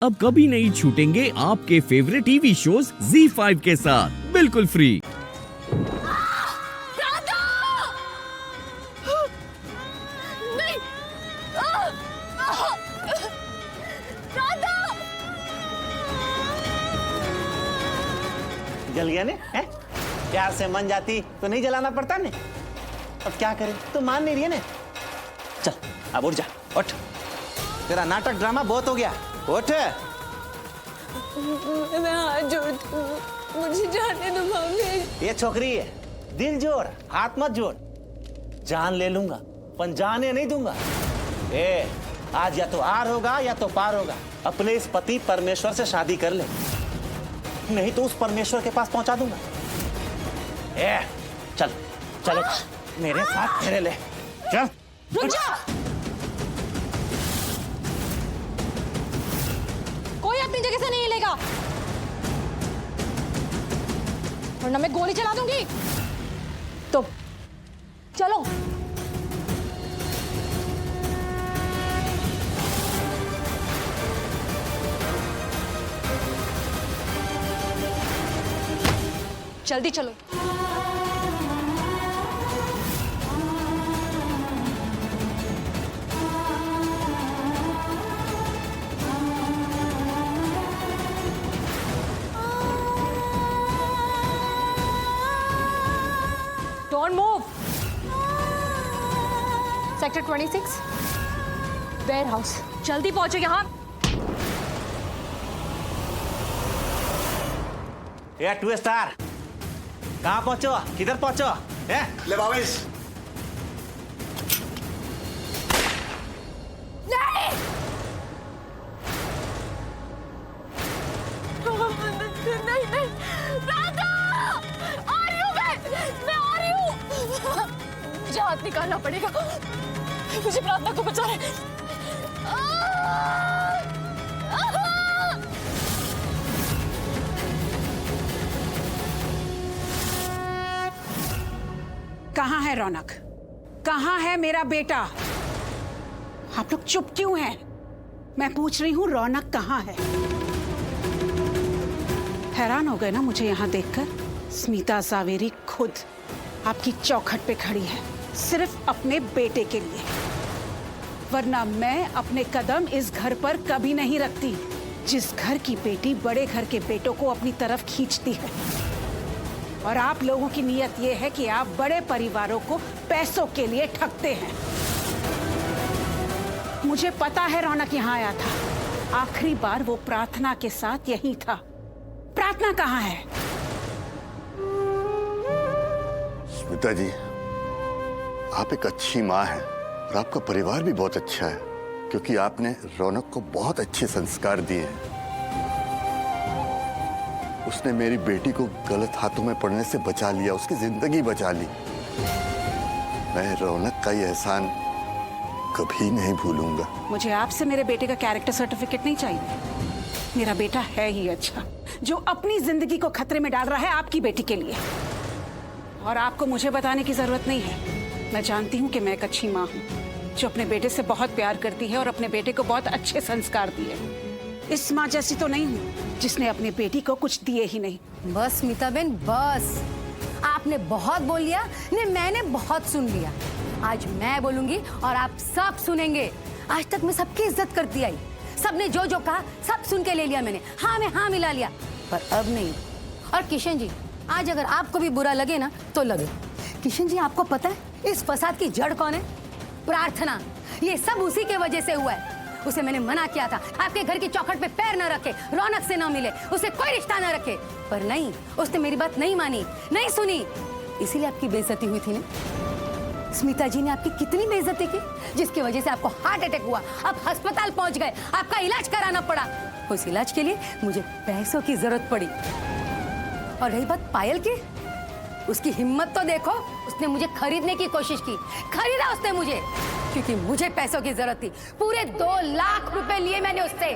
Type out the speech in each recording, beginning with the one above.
अब कभी नहीं छूटेंगे आपके फेवरेट टीवी शोज ZEE5 के साथ बिल्कुल फ्री। जल गया ने है? प्यार से मन जाती तो नहीं जलाना पड़ता ने। अब क्या करें, तो मान नहीं रही है ने। चल अब उठ जा, उठ। तेरा नाटक ड्रामा बहुत हो गया, उठ। मैं हाथ जोड़ती हूँ, मुझे जाने दो मम्मी। ये छोकरी है, दिल जोड़, हाथ मत जोड़। जान ले लूंगा पर जाने नहीं दूंगा। आज या तो आर होगा या तो पार होगा। अपने इस पति परमेश्वर से शादी कर ले, नहीं तो उस परमेश्वर के पास पहुंचा दूंगा। चल चलो मेरे साथ तेरे ले चल। रुक जा। कोई अपनी जगह से नहीं हिलेगा, वरना मैं गोली चला दूंगी। तो चलो। जल्दी चलो। Don't move. Sector 26, warehouse. जल्दी पहुंचो यहाँ। ये 2 स्टार कहाँ पहुंचो, किधर पहुंचो? ले बाबिश। नहीं। नहीं नहीं, राधा! आ रही हूँ मैं आ रही हूँ। मुझे हाथ निकालना पड़ेगा, मुझे प्रार्थना को बचाना है। कहाँ है रौनक? कहाँ है मेरा बेटा? आप लोग चुप क्यों हैं? मैं पूछ रही हूँ रौनक कहाँ है? हैरान हो गए ना मुझे यहाँ देखकर? स्मिता सावेरी खुद आपकी चौखट पे खड़ी है, सिर्फ अपने बेटे के लिए। वरना मैं अपने कदम इस घर पर कभी नहीं रखती, जिस घर की बेटी बड़े घर के बेटों को अपनी तरफ खींचती है। और आप लोगों की नीयत ये है कि आप बड़े परिवारों को पैसों के लिए ठगते हैं। मुझे पता है रौनक यहाँ आया था, आखिरी बार वो प्रार्थना के साथ यही था। प्रार्थना कहाँ है? स्मिता जी, आप एक अच्छी माँ हैं और आपका परिवार भी बहुत अच्छा है, क्योंकि आपने रौनक को बहुत अच्छे संस्कार दिए हैं। उसने मेरी बेटी को गलत हाथों में पड़ने से बचा लिया, उसकी जिंदगी बचा ली। मैं रौनक का ये एहसान कभी नहीं भूलूंगा। मुझे आपसे मेरे बेटे का कैरेक्टर सर्टिफिकेट नहीं चाहिए। मेरा बेटा है ही अच्छा, जो अपनी जिंदगी को खतरे में डाल रहा है आपकी बेटी के लिए। और आपको मुझे बताने की जरूरत नहीं है, मैं जानती हूँ कि मैं एक अच्छी माँ हूँ, जो अपने बेटे से बहुत प्यार करती है और अपने बेटे को बहुत अच्छे संस्कार दिए। इस माँ जैसी तो नहीं हूँ जिसने अपनी बेटी को कुछ दिए ही नहीं। बस स्मिता बहन बस, आपने बहुत बोल लिया, नहीं मैंने बहुत सुन लिया। आज मैं बोलूंगी और आप सब सुनेंगे। आज तक मैं सबकी इज्जत करती आई, सबने जो जो कहा सब सुन के ले लिया मैंने, हाँ में हाँ मिला लिया, पर अब नहीं। और किशन जी, आज अगर आपको भी बुरा लगे ना तो लगे। किशन जी, आपको पता है इस फसाद की जड़ कौन है? प्रार्थना। ये सब उसी के वजह से हुआ है। उसे मैंने मना किया था आपके घर की चौखट पे पैर न रखे, रौनक से न मिले, उसे कोई रिश्ता न रखे, पर नहीं, उसने मेरी बात नहीं मानी, नहीं सुनी, इसीलिए आपकी बेइज्जती हुई थी ना। स्मिता जी ने आपकी कितनी बेइज्जती की, जिसकी वजह से आपको हार्ट अटैक हुआ, आप अस्पताल पहुंच गए, आपका इलाज कराना पड़ा। उस इलाज के लिए मुझे पैसों की जरूरत पड़ी। और रही बात पायल की, उसकी हिम्मत तो देखो, उसने मुझे खरीदने की कोशिश की, खरीदा उसने मुझे, क्योंकि मुझे पैसों की जरूरत थी। पूरे 2 लाख रुपए लिए मैंने उससे,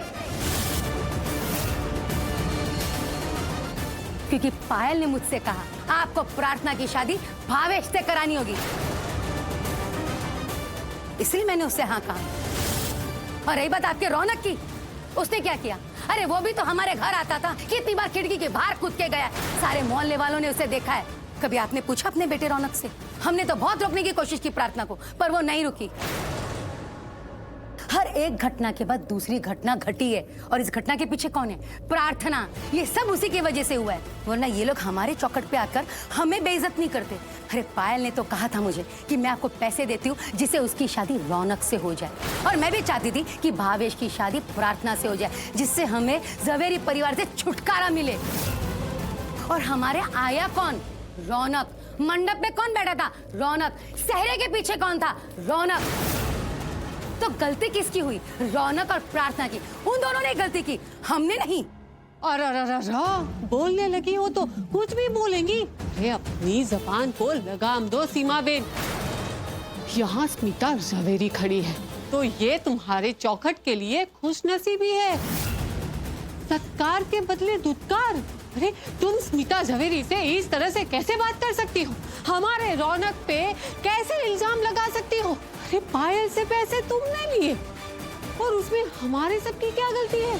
क्योंकि पायल ने मुझसे कहा आपको प्रार्थना की शादी भावेश से करानी होगी, इसलिए मैंने उससे हाँ कहा। और रही बात आपके रौनक की, उसने क्या किया, अरे वो भी तो हमारे घर आता था, कितनी बार खिड़की के बाहर कूद के गया। सारे मोहल्ले वालों ने उसे देखा है। कभी आपने पूछा अपने बेटे रौनक से? हमने तो बहुत रोकने की कोशिश की प्रार्थना को, पर वो नहीं रुकी। हर एक घटना के बाद दूसरी घटना घटी है, और इस घटना के पीछे कौन है? प्रार्थना। ये सब उसी की वजह से हुआ है, वरना ये लोग हमारे चौखट पे आकर हमें बेइज्जत नहीं करते। अरे पायल ने तो कहा था मुझे कि मैं आपको पैसे देती हूँ जिससे उसकी शादी रौनक से हो जाए, और मैं भी चाहती थी कि भावेश की शादी प्रार्थना से हो जाए, जिससे हमें जवेरी परिवार से छुटकारा मिले। और हमारे आया कौन? रौनक। मंडप में कौन बैठा था? रौनक। सहरे के पीछे कौन था? रौनक। तो गलती किसकी हुई? रौनक और प्रार्थना की। उन दोनों ने गलती की, हमने नहीं। और बोलने लगी हो तो कुछ भी बोलेंगी। अरे अपनी जबान को लगाम दो सीमा बेन। यहाँ स्मिता जवेरी खड़ी है तो ये तुम्हारे चौखट के लिए खुशनसीबी है। सत्कार के बदले दुत्कार। अरे तुम स्मिता जवेरी से इस तरह से कैसे बात कर सकती हो? हमारे रौनक पे कैसे इल्जाम लगा सकती हो? अरे पायल से पैसे तुमने लिए और उसमें हमारे सबकी क्या गलती है?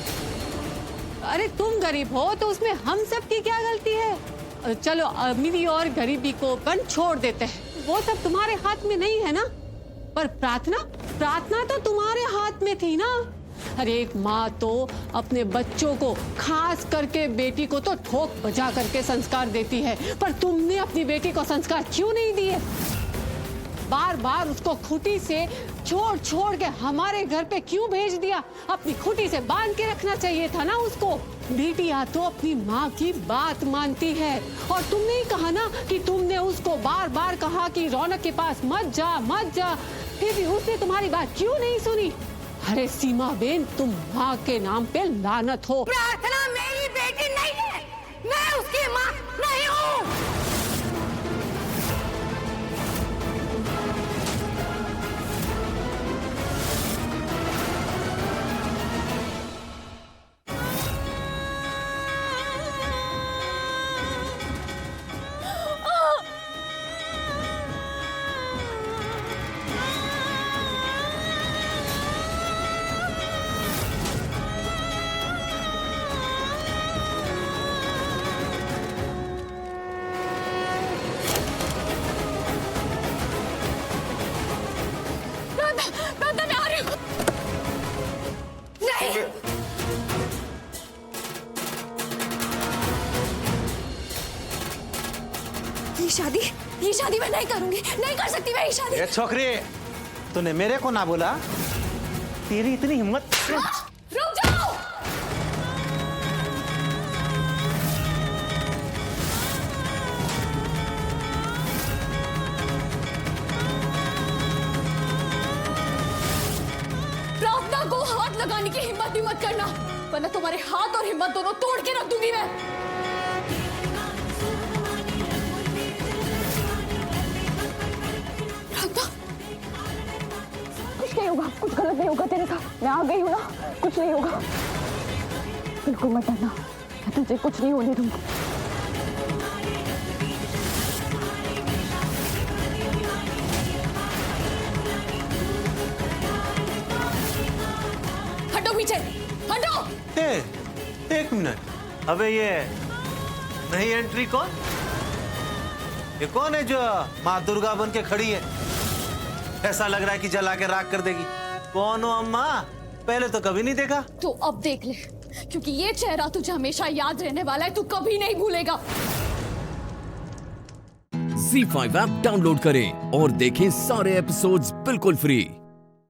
अरे तुम गरीब हो तो उसमें हम सबकी क्या गलती है? चलो अमीरी और गरीबी को अपन छोड़ देते हैं, वो सब तुम्हारे हाथ में नहीं है ना। पर प्रार्थना तो तुम्हारे हाथ में थी ना। अरे एक माँ तो अपने बच्चों को, खास करके बेटी को तो ठोक बजा करके संस्कार देती है, पर तुमने अपनी बेटी को संस्कार क्यों नहीं दिए? बार बार उसको खूंटी से छोड़ के हमारे घर पे क्यों भेज दिया? अपनी खूंटी से बांध के रखना चाहिए था ना उसको। बेटियां तो अपनी माँ की बात मानती है, और तुमने ही कहा ना कि तुमने उसको बार बार कहा कि रौनक के पास मत जा, फिर भी उसने तुम्हारी बात क्यों नहीं सुनी? अरे सीमा बेन, तुम माँ के नाम पे लानत हो। प्रार्थना मेरी बेटी नहीं है, मैं उसकी माँ नहीं हूँ। ये शादी मैं नहीं करूंगी, नहीं कर सकती मैं ये शादी। ये छोकरी, तूने मेरे को ना बोला? तेरी इतनी हिम्मत? रुक जाओ। प्रार्थना को हाथ लगाने की हिम्मत भी मत करना, वरना तुम्हारे हाथ और हिम्मत दोनों तोड़ के रख दूंगी मैं। कुछ नहीं होगा, कुछ गलत नहीं होगा तेरे साथ। मैं आ गई हूँ ना, कुछ नहीं होगा। बिल्कुल मत डरना, मैं तुझे कुछ नहीं होने दूंगी। हटो पीछे, हटो। एक मिनट, अबे ये नई एंट्री कौन? ये कौन है जो माँ दुर्गा बन के खड़ी है? ऐसा लग रहा है कि जला के राख कर देगी। कौन हो अम्मा? पहले तो कभी नहीं देखा। तो अब देख ले, क्योंकि ये चेहरा तुझे हमेशा याद रहने वाला है, तू कभी नहीं भूलेगा। ZEE5 ऐप डाउनलोड करें और देखें सारे एपिसोड्स बिल्कुल फ्री।